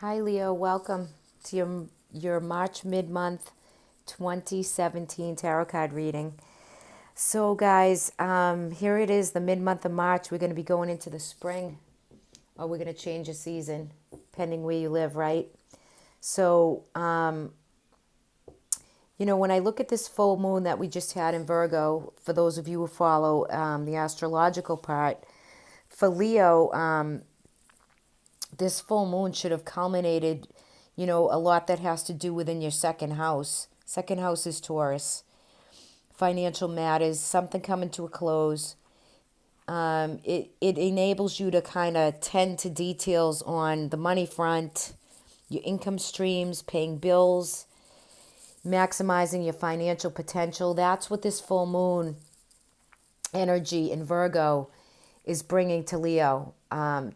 Hi Leo, welcome to your March mid-month 2017 tarot card reading. So guys, here it is, the mid-month of March. We're going to be going into the spring, or we're going to change a season, depending where you live, right? So, when I look at this full moon that we just had in Virgo, for those of you who follow the astrological part, for Leo, this full moon should have culminated, a lot that has to do within your second house. Second house is Taurus. Financial matters, something coming to a close. It enables you to kind of tend to details on the money front, your income streams, paying bills, maximizing your financial potential. That's what this full moon energy in Virgo is bringing to Leo,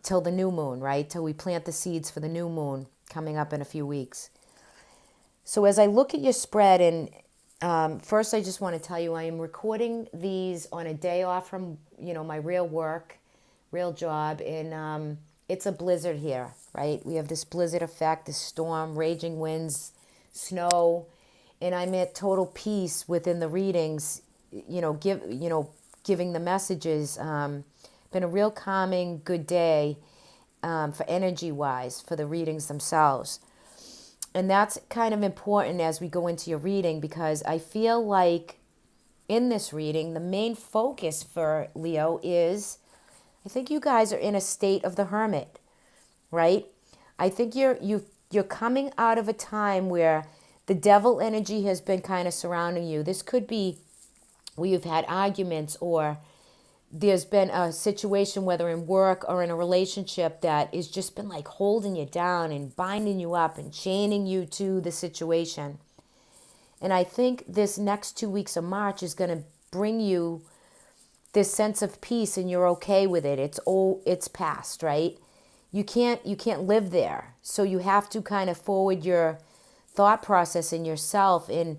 till the new moon, right? Till we plant the seeds for the new moon coming up in a few weeks. So as I look at your spread, and first I just want to tell you I am recording these on a day off from, my real work, real job, and it's a blizzard here, right? We have this blizzard effect, this storm, raging winds, snow, and I'm at total peace within the readings, giving the messages. Been a real calming, good day, for energy wise, for the readings themselves. And that's kind of important as we go into your reading, because I feel like in this reading, the main focus for Leo is, I think you guys are in a state of the hermit, right? I think you're coming out of a time where the devil energy has been kind of surrounding you. This could be where you've had arguments, or there's been a situation, whether in work or in a relationship, that has just been like holding you down and binding you up and chaining you to the situation. And I think this next 2 weeks of March is going to bring you this sense of peace, and you're okay with it. It's past, right? You can't live there. So you have to kind of forward your thought process in yourself in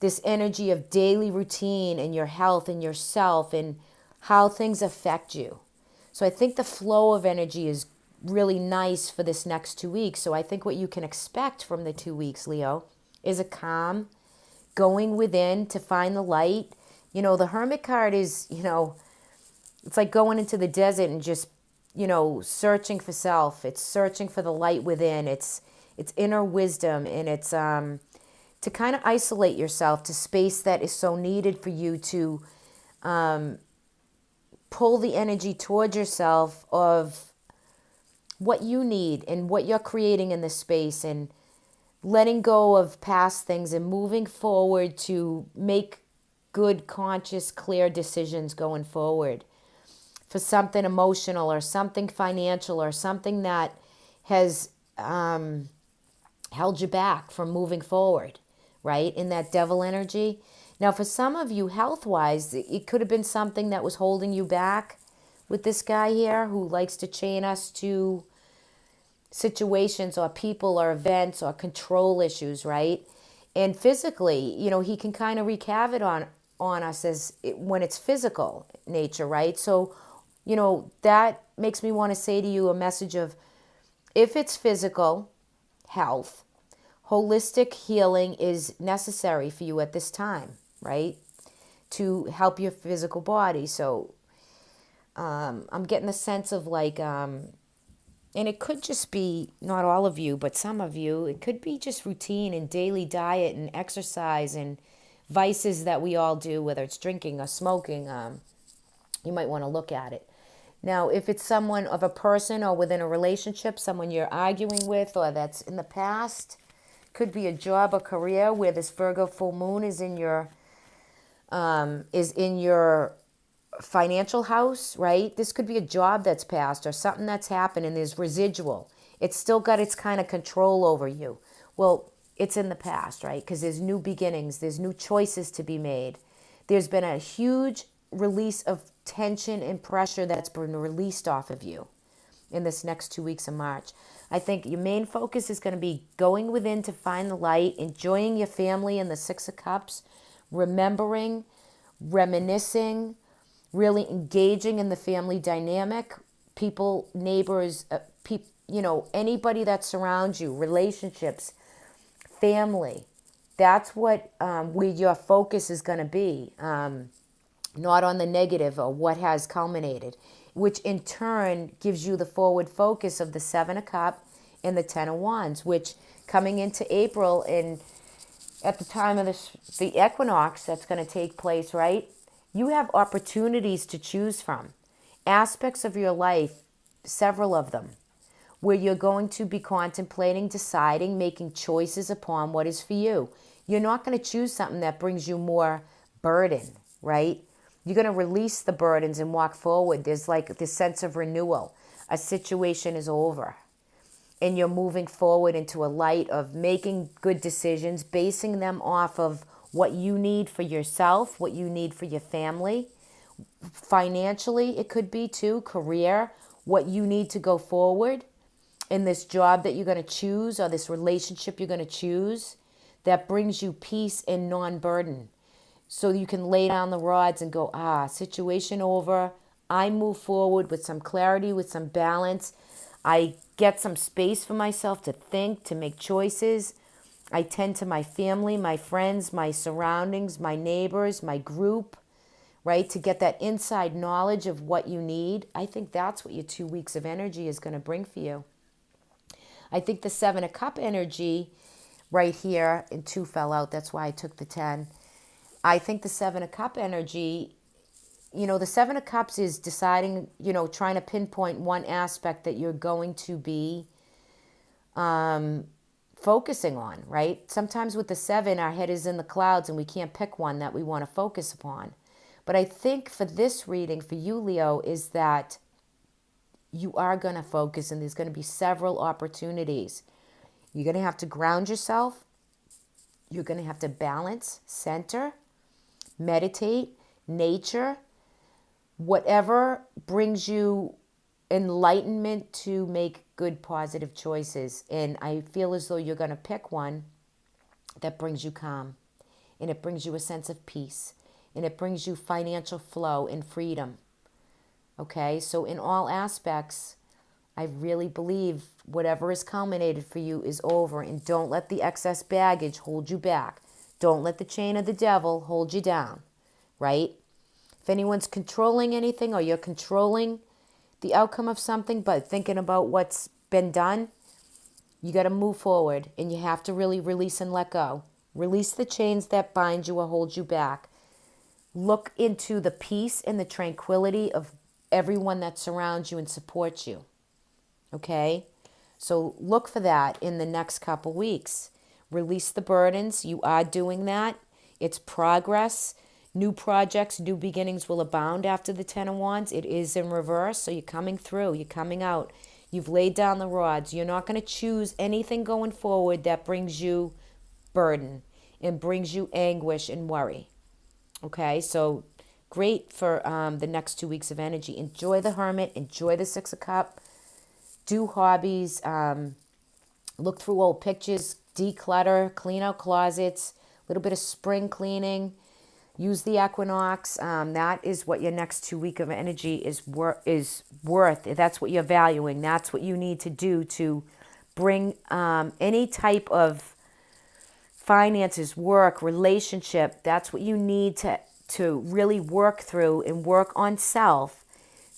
this energy of daily routine and your health and yourself and how things affect you. So I think the flow of energy is really nice for this next 2 weeks. So I think what you can expect from the 2 weeks, Leo, is a calm, going within to find the light. The Hermit card is, it's like going into the desert and just, searching for self. It's searching for the light within. It's inner wisdom, and it's to kind of isolate yourself to space that is so needed for you to pull the energy towards yourself of what you need and what you're creating in this space, and letting go of past things and moving forward to make good, conscious, clear decisions going forward for something emotional or something financial or something that has held you back from moving forward, right? In that devil energy. Now, for some of you, health-wise, it could have been something that was holding you back with this guy here who likes to chain us to situations or people or events or control issues, right? And physically, he can kind of wreak havoc on us when it's physical nature, right? So, that makes me want to say to you a message of, if it's physical health, holistic healing is necessary for you at this time, right? To help your physical body. So I'm getting a sense of like, and it could just be, not all of you, but some of you, it could be just routine and daily diet and exercise and vices that we all do, whether it's drinking or smoking. You might want to look at it. Now, if it's someone of a person or within a relationship, someone you're arguing with or that's in the past, could be a job or career where this Virgo full moon is in your financial house, right? This could be a job that's passed or something that's happened and there's residual. It's still got its kind of control over you. Well, it's in the past, right? Because there's new beginnings, there's new choices to be made. There's been a huge release of tension and pressure that's been released off of you in this next 2 weeks of March. I think your main focus is going to be going within to find the light, enjoying your family and the Six of Cups, remembering, reminiscing, really engaging in the family dynamic, people, neighbors, anybody that surrounds you, relationships, family. That's what where your focus is going to be, not on the negative or what has culminated, which in turn gives you the forward focus of the Seven of Cups and the Ten of Wands, which coming into April and at the time of the equinox that's going to take place, right? You have opportunities to choose from, aspects of your life, several of them, where you're going to be contemplating, deciding, making choices upon what is for you. You're not going to choose something that brings you more burden, right? You're going to release the burdens and walk forward. There's like this sense of renewal. A situation is over. And you're moving forward into a light of making good decisions, basing them off of what you need for yourself, what you need for your family. Financially, it could be too, career, what you need to go forward in this job that you're going to choose or this relationship you're going to choose that brings you peace and non-burden. So you can lay down the rods and go, situation over. I move forward with some clarity, with some balance. I get some space for myself to think, to make choices. I tend to my family, my friends, my surroundings, my neighbors, my group, right? To get that inside knowledge of what you need. I think that's what your 2 weeks of energy is going to bring for you. I think the Seven of Cups energy right here, and 2 fell out. That's why I took the 10. I think the Seven of Cups energy, the Seven of Cups is deciding, trying to pinpoint one aspect that you're going to be focusing on, right? Sometimes with the 7, our head is in the clouds and we can't pick one that we want to focus upon. But I think for this reading, for you, Leo, is that you are going to focus and there's going to be several opportunities. You're going to have to ground yourself. You're going to have to balance, center, meditate, nature, whatever brings you enlightenment to make good, positive choices. And I feel as though you're going to pick one that brings you calm, and it brings you a sense of peace, and it brings you financial flow and freedom. Okay, so in all aspects, I really believe whatever is culminated for you is over, and don't let the excess baggage hold you back. Don't let the chain of the devil hold you down, right? If anyone's controlling anything or you're controlling the outcome of something but thinking about what's been done, you got to move forward and you have to really release and let go. Release the chains that bind you or hold you back. Look into the peace and the tranquility of everyone that surrounds you and supports you. Okay? So look for that in the next couple weeks. Release the burdens. You are doing that. It's progress. New projects, new beginnings will abound after the Ten of Wands. It is in reverse, so you're coming through. You're coming out. You've laid down the rods. You're not going to choose anything going forward that brings you burden and brings you anguish and worry. Okay, so great for the next 2 weeks of energy. Enjoy the Hermit. Enjoy the Six of Cups. Do hobbies. Look through old pictures. Declutter. Clean out closets. A little bit of spring cleaning. Use the equinox. That is what your next 2 week of energy is worth. That's what you're valuing. That's what you need to do to bring any type of finances, work, relationship. That's what you need to really work through and work on self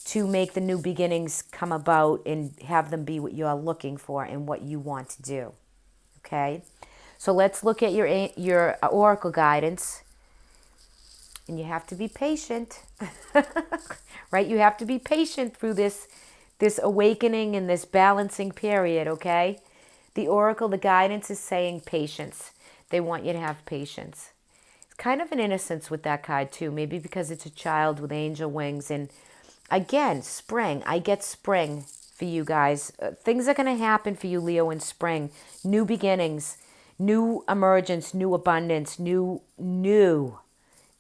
to make the new beginnings come about and have them be what you're looking for and what you want to do. Okay? So let's look at your oracle guidance. And you have to be patient, right? You have to be patient through this awakening and this balancing period, okay? The oracle, the guidance is saying patience. They want you to have patience. It's kind of an innocence with that card too, maybe because it's a child with angel wings. And again, spring. I get spring for you guys. Things are going to happen for you, Leo, in spring. New beginnings, new emergence, new abundance, new.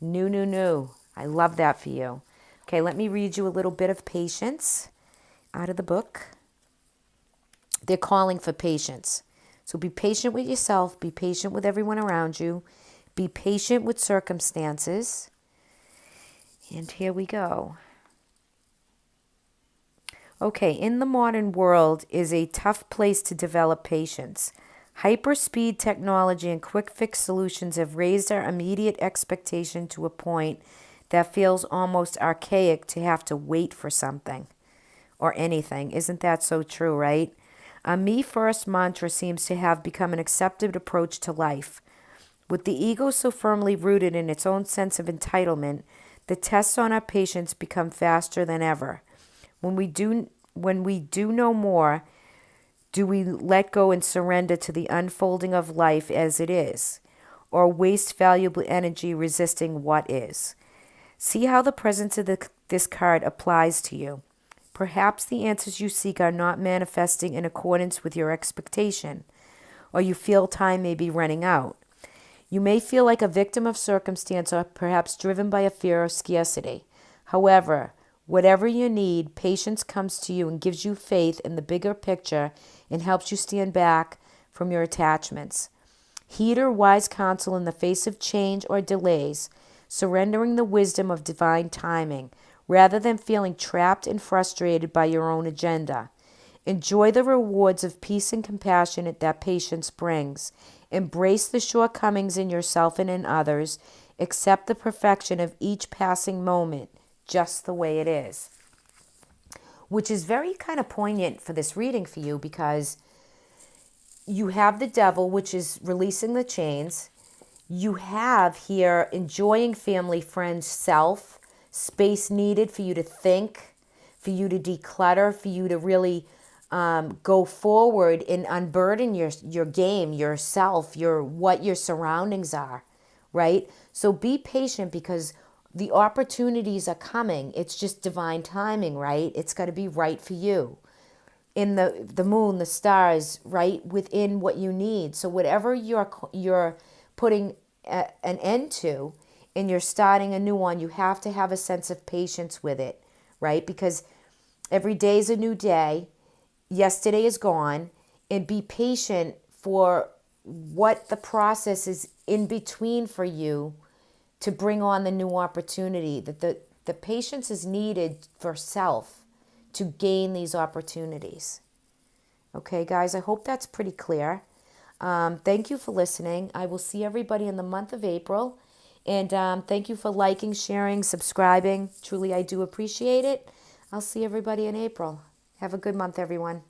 I love that for you. Okay, let me read you a little bit of patience out of the book. They're calling for patience. So be patient with yourself. Be patient with everyone around you. Be patient with circumstances. And here we go. Okay, in the modern world is a tough place to develop patience. Hyperspeed technology and quick fix solutions have raised our immediate expectation to a point that feels almost archaic to have to wait for something or anything. Isn't that so true, right? A me first mantra seems to have become an accepted approach to life. With the ego so firmly rooted in its own sense of entitlement, the tests on our patience become faster than ever. When we do no more, do we let go and surrender to the unfolding of life as it is, or waste valuable energy resisting what is? See how the presence of this card applies to you. Perhaps the answers you seek are not manifesting in accordance with your expectation, or you feel time may be running out. You may feel like a victim of circumstance or perhaps driven by a fear of scarcity. However, whatever you need, patience comes to you and gives you faith in the bigger picture and helps you stand back from your attachments. Heed or wise counsel in the face of change or delays, surrendering the wisdom of divine timing, rather than feeling trapped and frustrated by your own agenda. Enjoy the rewards of peace and compassion that patience brings. Embrace the shortcomings in yourself and in others. Accept the perfection of each passing moment, just the way it is. Which is very kind of poignant for this reading for you, because you have the devil, which is releasing the chains. You have here enjoying family, friends, self, space needed for you to think, for you to declutter, for you to really go forward and unburden your game, yourself, what your surroundings are, right? So be patient, because the opportunities are coming. It's just divine timing, right? It's got to be right for you. In the moon, the stars, right within what you need. So whatever you're putting an end to, and you're starting a new one, you have to have a sense of patience with it, right? Because every day is a new day. Yesterday is gone, and be patient for what the process is in between for you to bring on the new opportunity. That the patience is needed for self to gain these opportunities. Okay, guys, I hope that's pretty clear. Thank you for listening. I will see everybody in the month of April. And thank you for liking, sharing, subscribing. Truly, I do appreciate it. I'll see everybody in April. Have a good month, everyone.